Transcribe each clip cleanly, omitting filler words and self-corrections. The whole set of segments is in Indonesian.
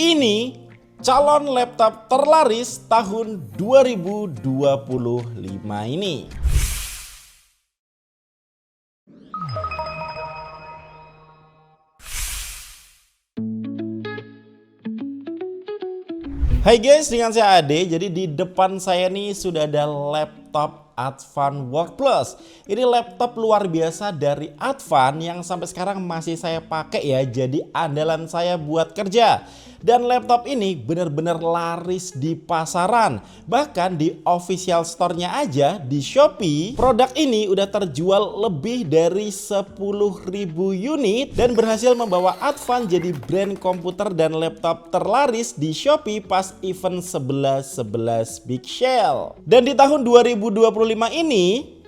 Ini calon laptop terlaris tahun 2025 ini. Hai guys, dengan saya Ade. Jadi di depan saya nih sudah ada laptop Advan Work Plus. Ini laptop luar biasa dari Advan yang sampai sekarang masih saya pakai ya. Jadi andalan saya buat kerja. Dan laptop ini benar-benar laris di pasaran. Bahkan di official store-nya aja di Shopee, produk ini udah terjual lebih dari 10.000 unit dan berhasil membawa Advan jadi brand komputer dan laptop terlaris di Shopee pas event 11.11 Big Sale. Dan di tahun 2025 ini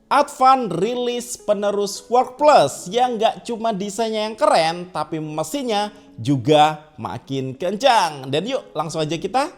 Advan rilis penerus Work Plus yang gak cuma desainnya yang keren, tapi mesinnya juga makin kencang. Dan yuk langsung aja kita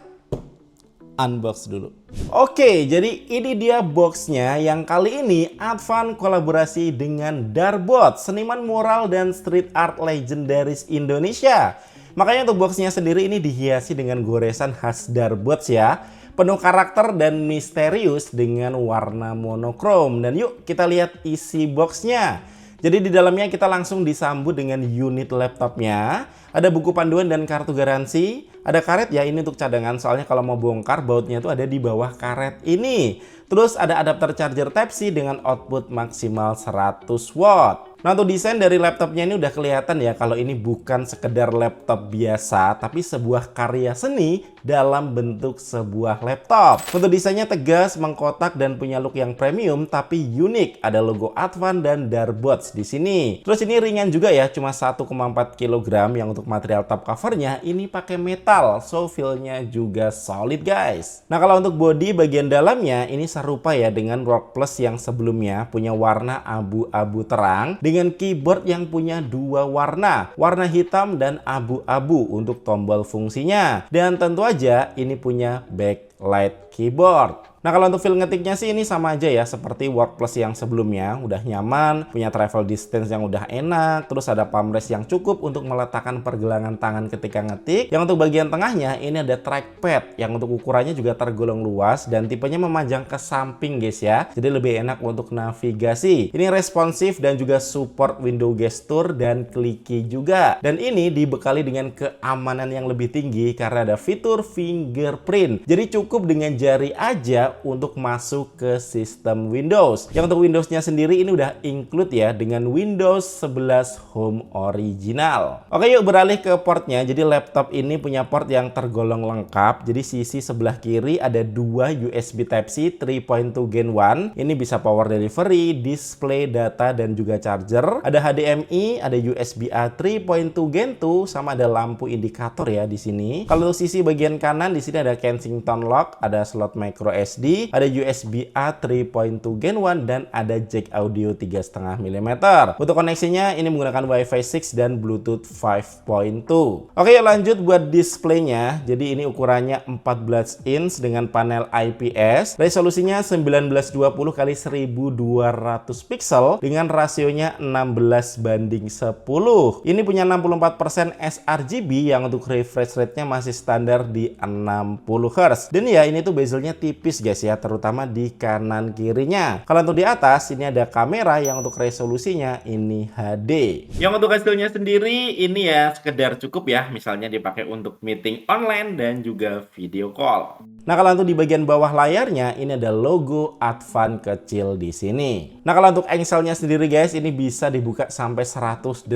unbox dulu. Oke, jadi ini dia boxnya yang kali ini Advan kolaborasi dengan Darbot, seniman mural dan street art legendaris Indonesia. Makanya untuk boxnya sendiri ini dihiasi dengan goresan khas Darbot ya. Penuh karakter dan misterius dengan warna monokrom. Dan yuk kita lihat isi boxnya. Jadi di dalamnya kita langsung disambut dengan unit laptopnya. Ada buku panduan dan kartu garansi. Ada karet ya, ini untuk cadangan. Soalnya kalau mau bongkar bautnya itu ada di bawah karet ini. Terus ada adapter charger Type-C dengan output maksimal 100 watt. Nah, untuk desain dari laptopnya ini udah kelihatan ya kalau ini bukan sekedar laptop biasa, tapi sebuah karya seni dalam bentuk sebuah laptop. Untuk desainnya tegas, mengkotak dan punya look yang premium tapi unik. Ada logo Advan dan Darbot di sini. Terus ini ringan juga ya, cuma 1,4 kg yang untuk material top covernya ini pakai metal, so feel-nya juga solid guys. Nah, kalau untuk bodi bagian dalamnya ini serupa ya dengan Work Plus yang sebelumnya, punya warna abu-abu terang dengan keyboard yang punya dua warna hitam dan abu-abu untuk tombol fungsinya. Dan tentu aja ini punya backlight keyboard. Nah, kalau untuk feel ngetiknya sih ini sama aja ya seperti Work Plus yang sebelumnya, udah nyaman, punya travel distance yang udah enak, terus ada palm rest yang cukup untuk meletakkan pergelangan tangan ketika ngetik. Yang untuk bagian tengahnya ini ada trackpad yang untuk ukurannya juga tergolong luas dan tipenya memanjang ke samping guys ya. Jadi lebih enak untuk navigasi. Ini responsif dan juga support window gesture dan clicky juga. Dan ini dibekali dengan keamanan yang lebih tinggi karena ada fitur fingerprint. Jadi cukup dengan jari aja untuk masuk ke sistem Windows. Yang untuk Windowsnya sendiri ini udah include ya dengan Windows 11 Home Original. Oke, yuk beralih ke portnya. Jadi laptop ini punya port yang tergolong lengkap. Jadi sisi sebelah kiri ada dua USB Type-C 3.2 Gen 1. Ini bisa power delivery, display, data dan juga charger. Ada HDMI, ada USB-A 3.2 Gen 2 sama ada lampu indikator ya di sini. Kalau untuk sisi bagian kanan di sini ada Kensington lock, ada slot micro SD, ada USB-A 3.2 Gen 1 dan ada jack audio 3,5 mm. Untuk koneksinya ini menggunakan Wi-Fi 6 dan Bluetooth 5.2. Oke, lanjut buat displaynya. Jadi ini ukurannya 14 inch dengan panel IPS. Resolusinya 1920 x 1200 pixel dengan rasionya 16:10. Ini punya 64% sRGB yang untuk refresh rate-nya masih standar di 60 Hz. Dan ya ini tuh bezelnya tipis guys ya, terutama di kanan kirinya. Kalau untuk di atas ini ada kamera yang untuk resolusinya ini HD. Yang untuk hasilnya sendiri ini ya sekedar cukup ya, misalnya dipakai untuk meeting online dan juga video call. Nah, kalau untuk di bagian bawah layarnya ini ada logo Advan kecil di sini. Nah, kalau untuk engselnya sendiri guys ini bisa dibuka sampai 180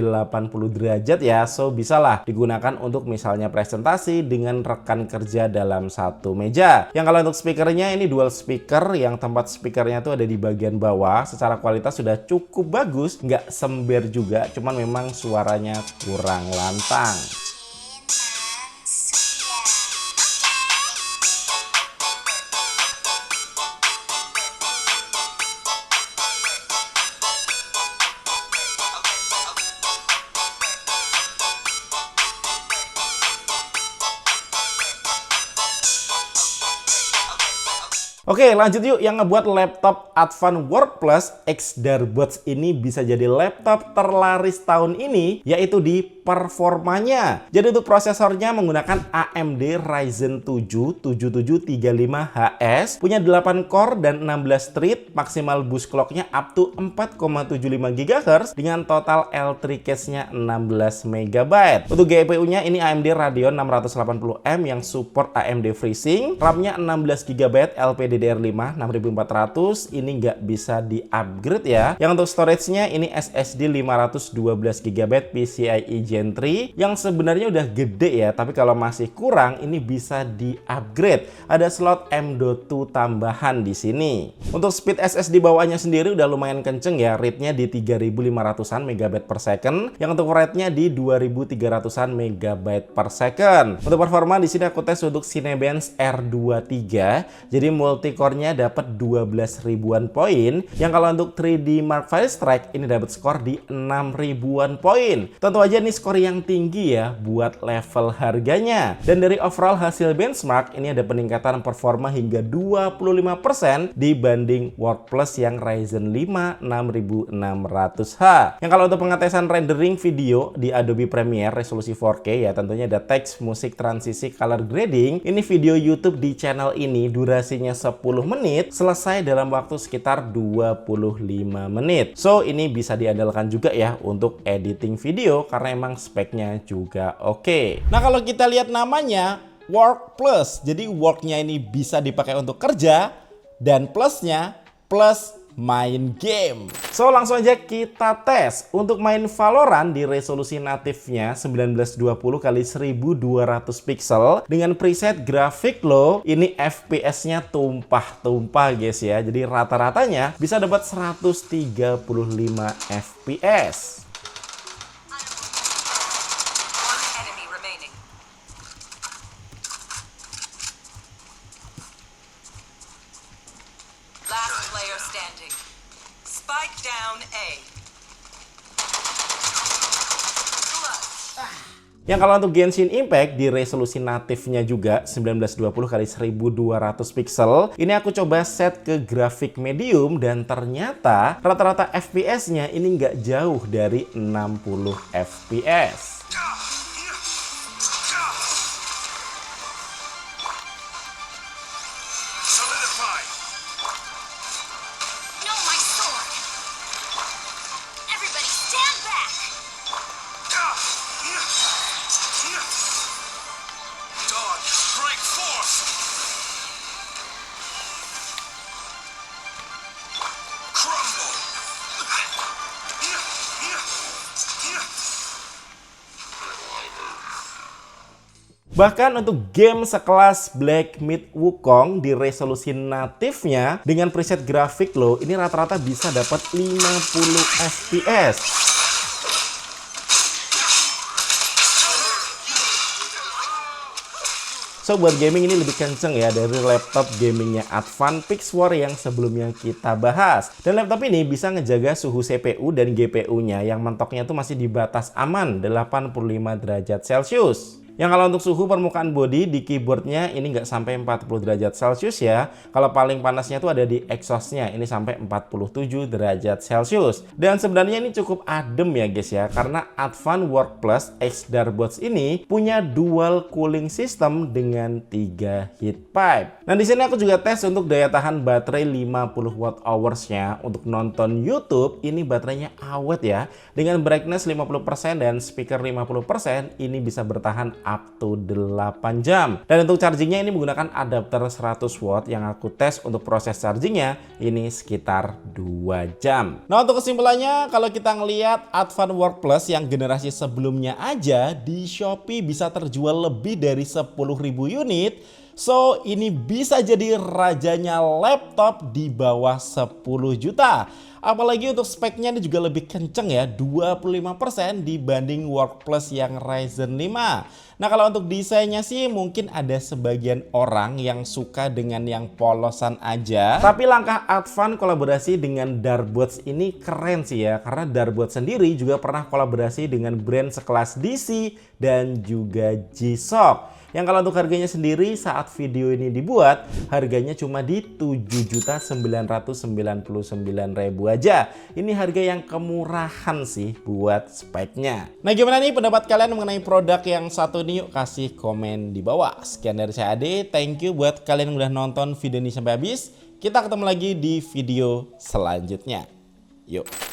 derajat ya, so bisalah digunakan untuk misalnya presentasi dengan rekan kerja dalam satu meja. Yang kalau untuk speakernya ini dual speaker yang tempat speakernya tuh ada di bagian bawah. Secara kualitas sudah cukup bagus, nggak sember juga, cuman memang suaranya kurang lantang. Oke, lanjut yuk. Yang ngebuat laptop Advan Work+ X Darbots ini bisa jadi laptop terlaris tahun ini, yaitu di performanya. Jadi untuk prosesornya menggunakan AMD Ryzen 7 7735HS, punya 8 core dan 16 thread, maksimal boost clocknya up to 4,75 GHz dengan total L3 cache-nya 16 MB. Untuk GPU-nya ini AMD Radeon 680M yang support AMD FreeSync, RAM-nya 16 GB LPDDR5 6400, ini nggak bisa di-upgrade ya. Yang untuk storage-nya ini SSD 512 GB PCIe Gen 3 yang sebenarnya udah gede ya, tapi kalau masih kurang ini bisa di-upgrade. Ada slot M.2 tambahan di sini. Untuk speed SSD bawaannya sendiri udah lumayan kenceng ya, read-nya di 3500-an MB per second, yang untuk write-nya di 2300-an MB per second. Untuk performa di sini aku tes untuk Cinebench R23, jadi multicore-nya dapat 12 ribuan poin, yang kalau untuk 3D Mark V Strike ini dapat skor di 6 ribuan poin. Tentu aja nih skor yang tinggi ya buat level harganya. Dan dari overall hasil benchmark ini ada peningkatan performa hingga 25% dibanding Work+ yang Ryzen 5 6600H. Yang kalau untuk pengetesan rendering video di Adobe Premiere resolusi 4K ya, tentunya ada teks, musik, transisi, color grading. Ini video YouTube di channel ini durasinya 10 menit, selesai dalam waktu sekitar 25 menit. So ini bisa diandalkan juga ya untuk editing video karena emang speknya juga oke. Nah kalau kita lihat namanya Work+, jadi work-nya ini bisa dipakai untuk kerja, dan plusnya plus main game. So langsung aja kita tes. Untuk main Valorant di resolusi natifnya 1920x1200 pixel dengan preset grafik low, ini FPS-nya tumpah-tumpah guys ya. Jadi rata-ratanya bisa dapat 135 FPS. Spike down A. Yang kalau untuk Genshin Impact di resolusi natifnya juga 1920x1200 pixel, ini aku coba set ke grafik medium dan ternyata rata-rata FPS-nya ini nggak jauh dari 60 FPS. Bahkan untuk game sekelas Black Myth Wukong di resolusi natifnya dengan preset grafik low, ini rata-rata bisa dapat 50 FPS. So buat gaming ini lebih kenceng ya dari laptop gamingnya Advan Pixwar yang sebelumnya kita bahas. Dan laptop ini bisa ngejaga suhu CPU dan GPU-nya yang mentoknya tuh masih di batas aman 85 derajat Celcius. Yang kalau untuk suhu permukaan body di keyboardnya ini nggak sampai 40 derajat Celcius ya. Kalau paling panasnya tuh ada di exhaustnya, ini sampai 47 derajat Celcius. Dan sebenarnya ini cukup adem ya guys ya, karena Advan Work+ X Darbots ini punya dual cooling system dengan 3 heat pipe. Nah di sini aku juga tes untuk daya tahan baterai 50 Wh/nya. Untuk nonton YouTube ini baterainya awet ya. Dengan brightness 50% dan speaker 50% ini bisa bertahan up to 8 jam. Dan untuk chargingnya ini menggunakan adapter 100 watt yang aku tes untuk proses chargingnya ini sekitar 2 jam. Nah untuk kesimpulannya, kalau kita ngelihat Advan Work+ yang generasi sebelumnya aja di Shopee bisa terjual lebih dari 10.000 unit. So ini bisa jadi rajanya laptop di bawah 10 juta. Apalagi untuk speknya ini juga lebih kenceng ya, 25% dibanding Work+ yang Ryzen 5. Nah kalau untuk desainnya sih mungkin ada sebagian orang yang suka dengan yang polosan aja. Tapi langkah Advan kolaborasi dengan Darbots ini keren sih ya. Karena Darbots sendiri juga pernah kolaborasi dengan brand sekelas DC dan juga G-Shock. Yang kalau untuk harganya sendiri saat video ini dibuat, harganya cuma di 7.999.000 aja. Ini harga yang kemurahan sih buat speknya. Nah, gimana nih pendapat kalian mengenai produk yang satu ini? Yuk kasih komen di bawah. Sekian dari saya Ade, thank you buat kalian yang udah nonton video ini sampai habis. Kita ketemu lagi di video selanjutnya. Yuk.